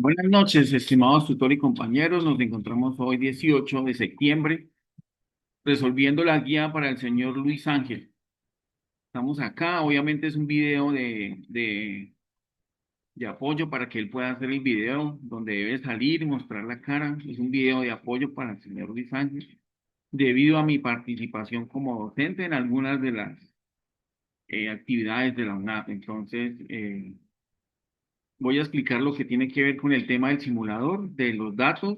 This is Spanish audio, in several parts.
Buenas noches, estimados tutores y compañeros. Nos encontramos hoy 18 de septiembre resolviendo la guía para el señor Luis Ángel. Estamos acá, obviamente es un video de apoyo para que él pueda hacer el video donde debe salir y mostrar la cara. Es un video de apoyo para el señor Luis Ángel debido a mi participación como docente en algunas de las actividades de la UNAP. Entonces, voy a explicar lo que tiene que ver con el tema del simulador, de los datos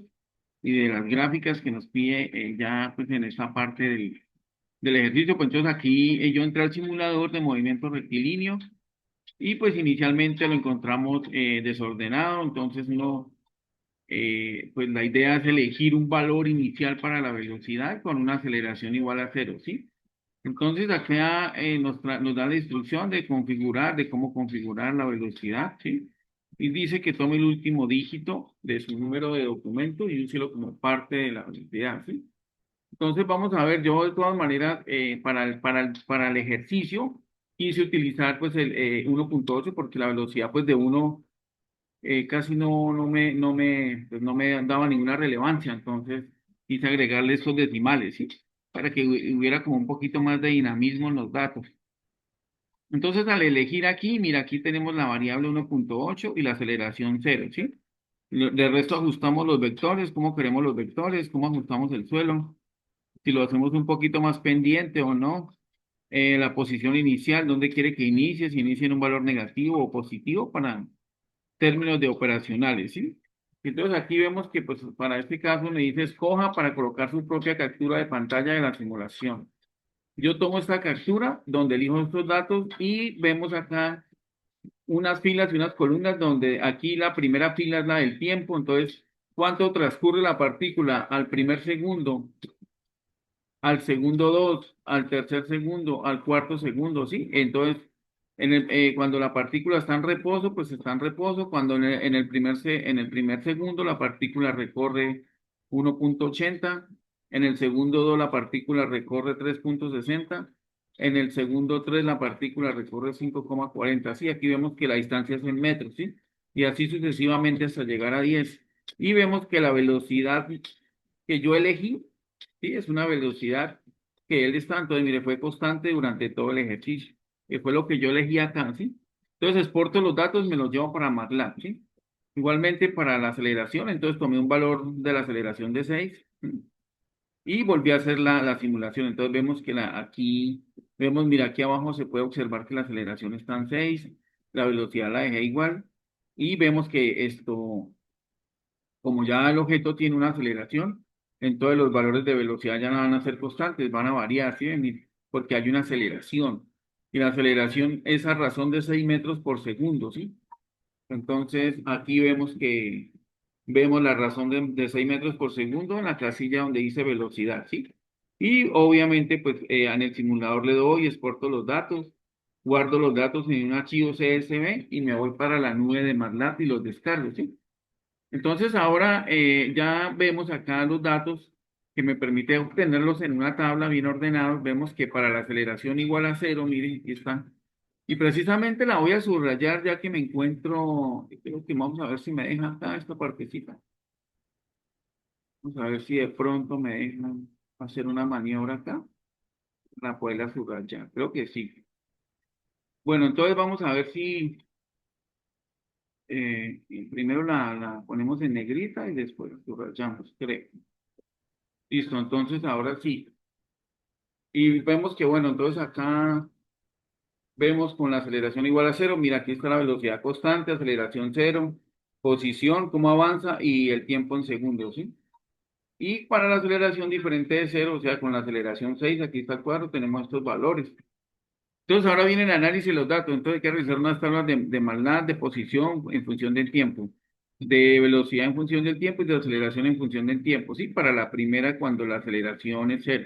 y de las gráficas que nos pide ya pues en esta parte del ejercicio. Pues entonces aquí yo entré al simulador de movimiento rectilíneo y pues inicialmente lo encontramos desordenado. Entonces pues la idea es elegir un valor inicial para la velocidad con una aceleración igual a cero, ¿sí? Entonces acá nos da la instrucción de configurar, de cómo configurar la velocidad, ¿sí? Y dice que tome el último dígito de su número de documento y úselo como parte de la velocidad, ¿sí? Entonces vamos a ver, yo de todas maneras para el ejercicio quise utilizar pues el 1.8 porque la velocidad pues de uno casi pues, no me daba ninguna relevancia, entonces quise agregarle estos decimales, ¿sí? Para que hubiera como un poquito más de dinamismo en los datos. Entonces, al elegir aquí, mira, aquí tenemos la variable 1.8 y la aceleración cero, ¿sí? De resto ajustamos los vectores, cómo queremos los vectores, cómo ajustamos el suelo, si lo hacemos un poquito más pendiente o no, la posición inicial, dónde quiere que inicie, si inicia en un valor negativo o positivo para términos de operacionales, ¿sí? Entonces aquí vemos que pues para este caso me dice escoja para colocar su propia captura de pantalla de la simulación. Yo tomo esta captura donde elijo estos datos y vemos acá unas filas y unas columnas donde aquí la primera fila es la del tiempo, entonces cuánto transcurre la partícula al primer segundo, al segundo dos, al tercer segundo, al cuarto segundo, ¿sí? Entonces, cuando la partícula está en reposo, pues está en reposo. Cuando en el primer segundo la partícula recorre 1.80, en el segundo 2 la partícula recorre 3.60, en el segundo 3 la partícula recorre 5.40. Sí, aquí vemos que la distancia es en metros, ¿sí? Y así sucesivamente hasta llegar a 10. Y vemos que la velocidad que yo elegí, sí, es una velocidad que él está, entonces, mire, fue constante durante todo el ejercicio, que fue lo que yo elegí acá, ¿sí? Entonces, exporto los datos, me los llevo para MATLAB, ¿sí? Igualmente para la aceleración, entonces tomé un valor de la aceleración de 6 y volví a hacer la simulación. Entonces, vemos que vemos, mira, aquí abajo se puede observar que la aceleración está en 6, la velocidad la dejé igual, y vemos que como ya el objeto tiene una aceleración, entonces los valores de velocidad ya no van a ser constantes, van a variar, ¿sí ven? Porque hay una aceleración. Y la aceleración es a razón de 6 metros por segundo, ¿sí? Entonces aquí vemos la razón de 6 metros por segundo en la casilla donde dice velocidad, ¿sí? Y obviamente, pues en el simulador le doy, exporto los datos, guardo los datos en un archivo CSV y me voy para la nube de MATLAB y los descargo, ¿sí? Entonces ahora ya vemos acá los datos que me permite obtenerlos en una tabla bien ordenados. Vemos que para la aceleración igual a cero, miren, aquí está. Y precisamente la voy a subrayar ya que me encuentro, creo que vamos a ver si me deja acá esta partecita. Vamos a ver si de pronto me dejan hacer una maniobra acá para poderla subrayar. Creo que sí. Bueno, entonces vamos a ver si primero la ponemos en negrita y después la subrayamos, creo. Listo, entonces ahora sí. Y vemos que, bueno, entonces acá vemos con la aceleración igual a cero. Mira, aquí está la velocidad constante, aceleración cero, posición, cómo avanza y el tiempo en segundos, ¿sí? Y para la aceleración diferente de cero, o sea, con la aceleración 6 aquí está el cuadro, tenemos estos valores. Entonces ahora viene el análisis de los datos. Entonces hay que realizar unas tablas de maldad, de posición en función del tiempo, de velocidad en función del tiempo y de aceleración en función del tiempo, ¿sí? Para la primera, cuando la aceleración es cero.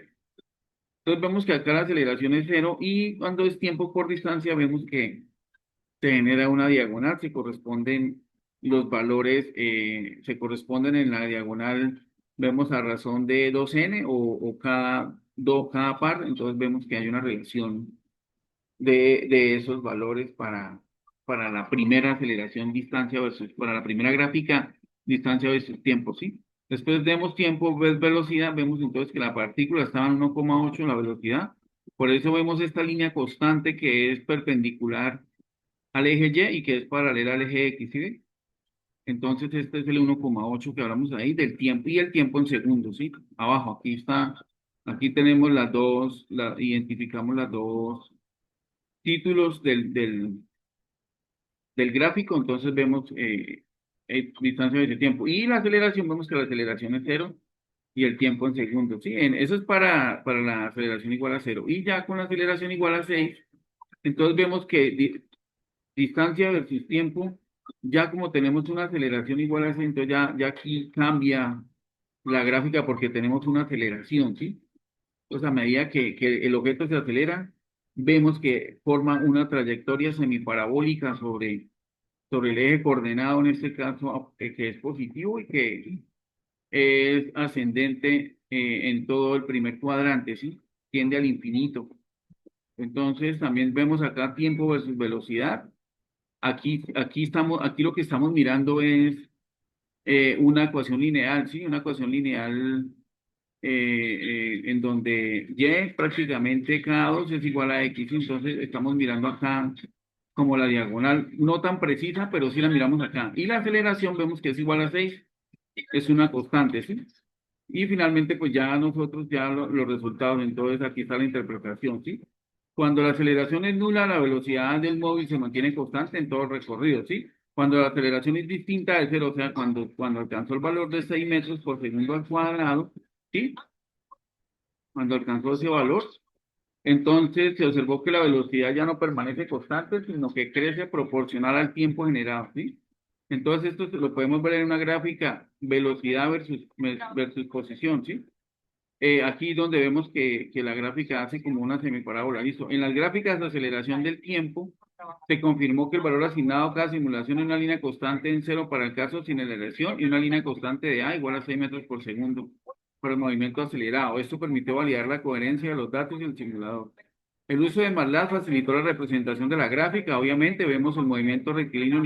Entonces vemos que acá la aceleración es cero y cuando es tiempo por distancia vemos que se genera una diagonal, se corresponden los valores, se corresponden en la diagonal, vemos a razón de 2n o cada par, entonces vemos que hay una relación de esos valores para la primera aceleración, distancia versus, para la primera gráfica, distancia versus tiempo, ¿sí? Después vemos tiempo, ves velocidad, vemos entonces que la partícula estaba en 1,8 la velocidad. Por eso vemos esta línea constante que es perpendicular al eje Y y que es paralela al eje X, ¿sí ve? Entonces este es el 1,8 que hablamos ahí del tiempo y el tiempo en segundos, ¿sí? Abajo, aquí está, aquí tenemos las dos, identificamos las dos títulos del gráfico, entonces vemos distancia de ese tiempo. Y la aceleración, vemos que la aceleración es cero y el tiempo en segundos, ¿sí? Eso es para la aceleración igual a cero. Y ya con la aceleración igual a 6 entonces vemos que distancia versus tiempo, ya como tenemos una aceleración igual a 6 entonces ya aquí cambia la gráfica porque tenemos una aceleración, ¿sí? Pues a medida que el objeto se acelera, vemos que forma una trayectoria semiparabólica sobre el eje coordenado, en este caso, que es positivo y que es ascendente en todo el primer cuadrante, ¿sí? Tiende al infinito. Entonces, también vemos acá tiempo versus velocidad. Aquí lo que estamos mirando es una ecuación lineal, ¿sí? Una ecuación lineal en donde Y prácticamente K2 es igual a X, entonces estamos mirando acá como la diagonal, no tan precisa, pero sí la miramos acá. Y la aceleración vemos que es igual a 6 es una constante, ¿sí? Y finalmente, pues ya nosotros, ya los resultados, entonces aquí está la interpretación, ¿sí? Cuando la aceleración es nula, la velocidad del móvil se mantiene constante en todo el recorrido, ¿sí? Cuando la aceleración es distinta de cero, o sea, cuando alcanzó el valor de 6 metros por segundo al cuadrado, ¿sí? Cuando alcanzó ese valor, entonces se observó que la velocidad ya no permanece constante, sino que crece proporcional al tiempo generado, ¿sí? Entonces esto lo podemos ver en una gráfica velocidad versus posición, ¿sí? Aquí donde vemos que la gráfica hace como una semiparábola, listo. En las gráficas de aceleración del tiempo, se confirmó que el valor asignado a cada simulación es una línea constante en cero para el caso sin aceleración y una línea constante de A igual a 6 metros por segundo para el movimiento acelerado. Esto permitió validar la coherencia de los datos del simulador. El uso de MATLAB facilitó la representación de la gráfica. Obviamente vemos el movimiento rectilíneo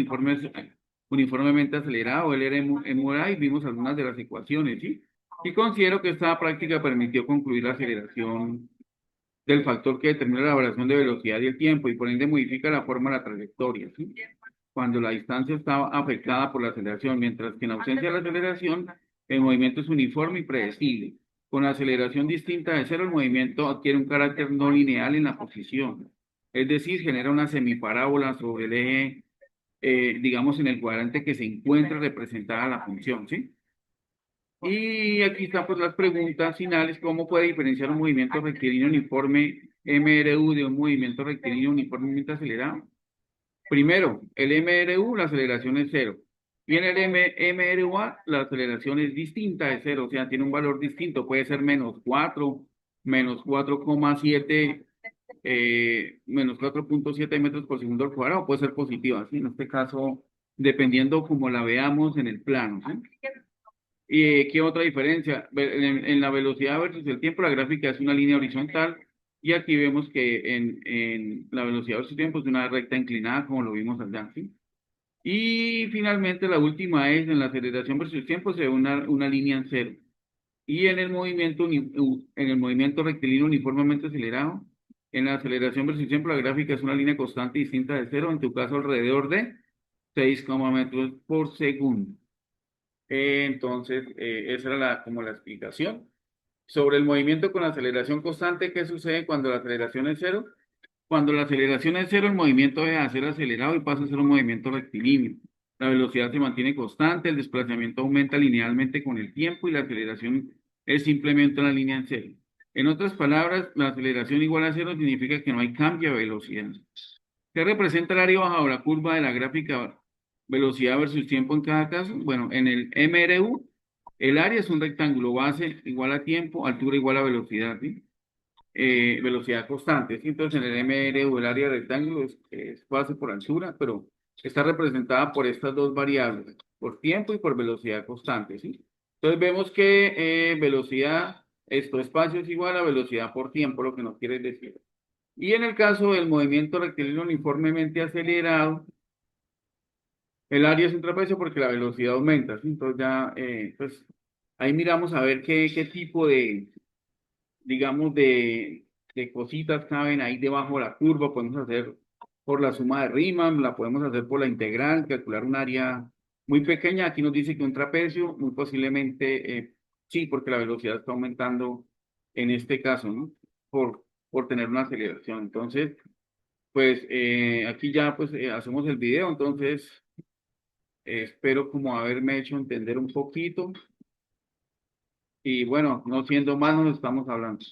uniformemente acelerado, el MRI, y vimos algunas de las ecuaciones, ¿sí? Y considero que esta práctica permitió concluir la aceleración del factor que determina la variación de velocidad y el tiempo y por ende modifica la forma de la trayectoria, ¿sí? Cuando la distancia está afectada por la aceleración, mientras que en ausencia de la aceleración, el movimiento es uniforme y predecible. Con aceleración distinta de cero, el movimiento adquiere un carácter no lineal en la posición, es decir, genera una semiparábola sobre el eje, digamos, en el cuadrante que se encuentra representada la función, ¿sí? Y aquí están pues las preguntas finales. ¿Cómo puede diferenciar un movimiento rectilíneo uniforme MRU de un movimiento rectilíneo uniformemente acelerado? Primero, el MRU, la aceleración es cero. Y en el MRUA, la aceleración es distinta de cero, o sea, tiene un valor distinto. Puede ser -4, -4,7, -4,7 metros por segundo al cuadrado, puede ser positiva, ¿sí? En este caso, dependiendo como la veamos en el plano, ¿sí? ¿Y qué otra diferencia? En la velocidad versus el tiempo, la gráfica es una línea horizontal y aquí vemos que en la velocidad versus tiempo es una recta inclinada, como lo vimos allá, ¿sí? Y finalmente la última es en la aceleración versus tiempo se ve una línea en cero. Y en el movimiento, en el movimiento rectilíneo uniformemente acelerado, en la aceleración versus tiempo, la gráfica es una línea constante distinta de cero, en tu caso alrededor de 6 metros por segundo. Entonces, esa era como la explicación. Sobre el movimiento con aceleración constante, ¿qué sucede cuando la aceleración es cero? Cuando la aceleración es cero, el movimiento deja de ser acelerado y pasa a ser un movimiento rectilíneo. La velocidad se mantiene constante, el desplazamiento aumenta linealmente con el tiempo y la aceleración es simplemente una línea en cero. En otras palabras, la aceleración igual a cero significa que no hay cambio de velocidad. ¿Qué representa el área bajo la curva de la gráfica velocidad versus tiempo en cada caso? Bueno, en el MRU, el área es un rectángulo base igual a tiempo, altura igual a velocidad, ¿sí? Velocidad constante, ¿sí? Entonces, en el MRU, el área rectángulo es base por altura, pero está representada por estas dos variables, por tiempo y por velocidad constante, ¿sí? Entonces, vemos que velocidad, espacio es igual a velocidad por tiempo, lo que nos quiere decir. Y en el caso del movimiento rectilíneo uniformemente acelerado, El área es un trapecio porque la velocidad aumenta, ¿sí? Entonces ya, pues ahí miramos a ver qué tipo de, digamos, de cositas caben ahí debajo de la curva. Podemos hacer por la suma de Riemann, la podemos hacer por la integral, calcular un área muy pequeña. Aquí nos dice que un trapecio, muy posiblemente, sí, porque la velocidad está aumentando en este caso, ¿no? Por tener una aceleración. Entonces, pues aquí ya pues hacemos el video, entonces espero como haberme hecho entender un poquito y bueno, no siendo más, nos estamos hablando.